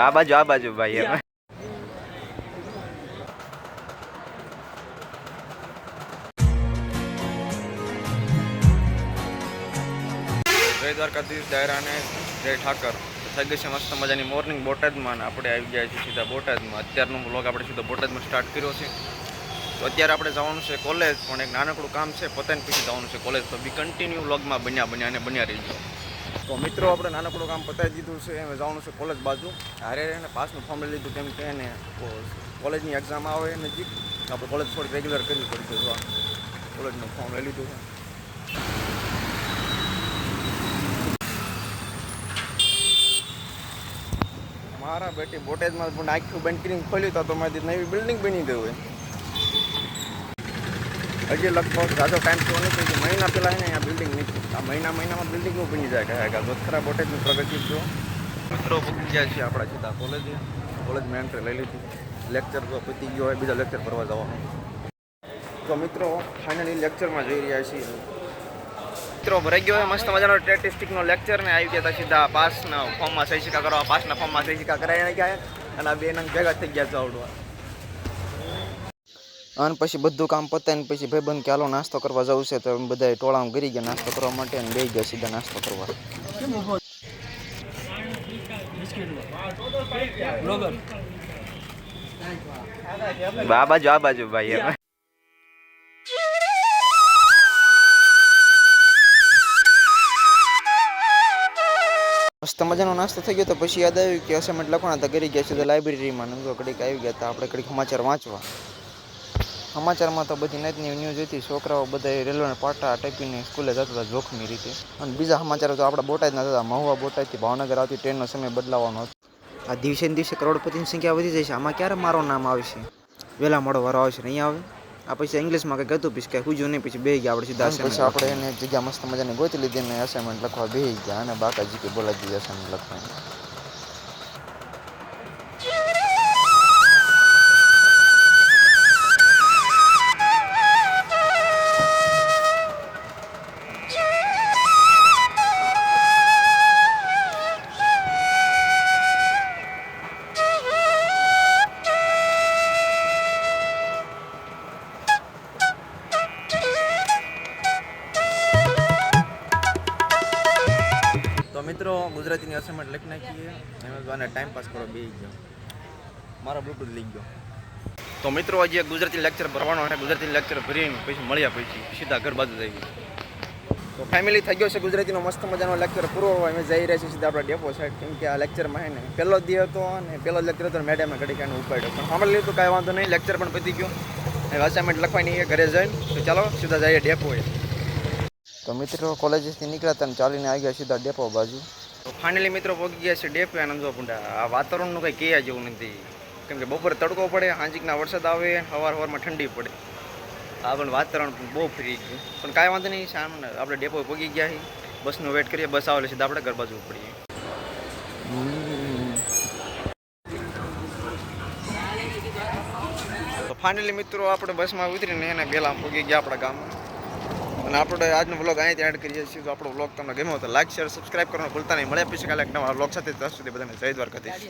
આ બાજુ ભાઈ એમ જય દ્વારકાધીશ દાયરાને જય ઠાકર. થઈ ગઈ છે મસ્ત મજાની મોર્નિંગ બોટાદમાં. આપણે આવી ગયા છીએ સીધા બોટાદમાં. અત્યારનો વ્લોગ આપણે સીધો બોટાદમાં સ્ટાર્ટ કર્યો છે. તો અત્યારે આપણે જવાનું છે કોલેજ, પણ એક નાનકડું કામ છે, પતાઈને પછી જવાનું છે કોલેજ. તો બી કન્ટિન્યુ વ્લોગમાં બન્યા રહીજો. તો મિત્રો આપણે નાનકડું કામ પતાવી દીધું છે, હવે જવાનું છે કોલેજ બાજુ. હારે એને પાસનું ફોર્મ લઈ લીધું, કેમ કે એને કોલેજની એક્ઝામ આવે નજીક, આપણે કોલેજ થોડી રેગ્યુલર કરવી પડશે. જો કોલેજનું ફોર્મ લઈ લીધું છે. મારા બેટી બોટાદમાં પણ આખું બંધ કરીને ખોલ્યું તો મારી નવી બિલ્ડિંગ બની ગઈ હોય. હજી લગભગ જાજો ટાઈમ તો નથી, મહિના પહેલાં એને અહીંયા બિલ્ડિંગ નથી. આ મહિનામાં બિલ્ડિંગો બની જાય કહે ખરા બોટાદની પ્રગતિ જો. મિત્રો પૂછી જાય છે આપણા સીધા કોલેજમાં એન્ટ્રી લઈ લીધી. લેક્ચર તો પતી ગયો હોય, બીજા લેક્ચર કરવા જવાનું. તો મિત્રો ફાઇનલી લેક્ચરમાં જઈ રહ્યા છીએ. મિત્રો ભરાઈ ગયો હોય મસ્ત મજાનો સ્ટેટિસ્ટિકનો લેક્ચર, ને આવી ગયા હતા સીધા પાસના ફોર્મમાં સહી સિક્કા કરવા. પાસના ફોર્મમાં સહી સિક્કા કરાવી ગયા અને આ બે નંગ ભેગા થઈ ગયા ચાવડવા. અને પછી બધું કામ પતાવીને પછી ભાઈબંધ કે હાલો નાસ્તો કરવા જવું છે, તો બધા ટોળામાં ગરી ગયા નાસ્તો કરવા માટે અને બે ગયા સીધા નાસ્તો કરવા. આ બાજુ ભાઈ એમ મસ્ત મજાનો નાસ્તો થઈ ગયો. તો પછી યાદ આવ્યું કે અસાઇનમેન્ટ લખવાના હતા, કરી ગયા સીધા લાઇબ્રેરીમાં. નંગો ઘડીક આવી ગયા હતા આપણે ઘડીક સમાચાર વાંચવા. સમાચારમાં તો બધી નાતની ન્યૂઝ હતી. છોકરાઓ બધા રેલવેના પાટા ટાઈપીને સ્કૂલે જતા હતા જોખમી રીતે. અને બીજા સમાચારો તો આપણા બોટાદના હતા. મહુવા બોટાદથી ભાવનગર આવતી ટ્રેનનો સમય બદલાવાનો હતો. આ દિવસે ને દિવસે કરોડપતિની સંખ્યા વધી જાય છે. આમાં ક્યારે મારો નામ આવશે? વહેલા મોડો વારો આવશે નહીં આવે. આ પછી ઇંગ્લિશમાં કંઈક હતું, પછી કાંઈ હુજ્યું નહીં, પછી બેસી ગયા આપણે સીધા. પછી આપણે એને જગ્યા મસ્ત મજાની ગોતી લીધી અને અસાઇનમેન્ટ લખવા બેસી ગયા. અને બાકાજી કે બોલાવી દીધી અસાઇનમેન્ટ લખવાની. તો મિત્રો ગુજરાતીની અસાઇનમેન્ટ લખી નાખીએ. એમાં ટાઈમ પાસ કરો બે ગયો. મારો બ્લૂટૂથ લઈ ગયો. તો મિત્રો આજે ગુજરાતી લેક્ચર ભરવાનો છે. ગુજરાતી લેક્ચર ભરીને પછી મળ્યા પછી સીધા ઘર બાજુ જઈ ગયું. તો ફેમિલી થઈ ગયો છે ગુજરાતીનો મસ્ત મજાનો લેક્ચર પૂરો. અમે જઈ રહ્યા છીએ સીધા આપણા ડેપો સાઈડ, કેમ કે આ લેક્ચરમાં હે ને પહેલો દી હતો અને પહેલો લેક્ચર હતો ને મેડમે ઘડી કાંઈ ઉપાડ્યો. પણ સાંભળી લીધું કાંઈ વાંધો નહીં, લેક્ચર પણ પતી ગયો. હવે અસાઇનમેન્ટ લખવાની ઘરે જઈને તો ચાલો સીધા જઈએ ડેપોએ. તો મિત્રો કોલેજથી નીકળ્યા હતા અને ચાલીને આવી ગયા સીધા ડેપો બાજુ. તો ફાઇનલી મિત્રો પહોંચી ગયા છે ડેપો. આનંદો પુંડા આ વાતાવરણનું કંઈ કહ્યા જેવું નથી, કેમ કે બપોરે તડકો પડે, સાંજના વરસાદ આવે, સવારમાં ઠંડી પડે. આ પણ વાતાવરણ બહુ ફરી ગયું. પણ કાંઈ વાંધો નહીં, સામે આપણે ડેપો પહોંચી ગયા છીએ. બસનું વેટ કરીએ, બસ આવે સીધા આપણે ઘર બાજુ પડીએ. તો ફાઇનલી મિત્રો આપણે બસમાં ઉતરીને એને પહેલાં પહોંચી ગયા આપણા ગામમાં. અને આપણે આજનો વ્લોગ અહીંથી એડ કરીએ છીએ. તો આપણો વ્લોગ તમને ગમ્યો તો લાઈક શેર સબસ્ક્રાઈબ કરવાનું ભૂલતા નહીં. મળ્યા પછી કાલે એક નવા વ્લોગ સાથે ત્યાં સુધી બધાને જય દ્વારકાધીશ.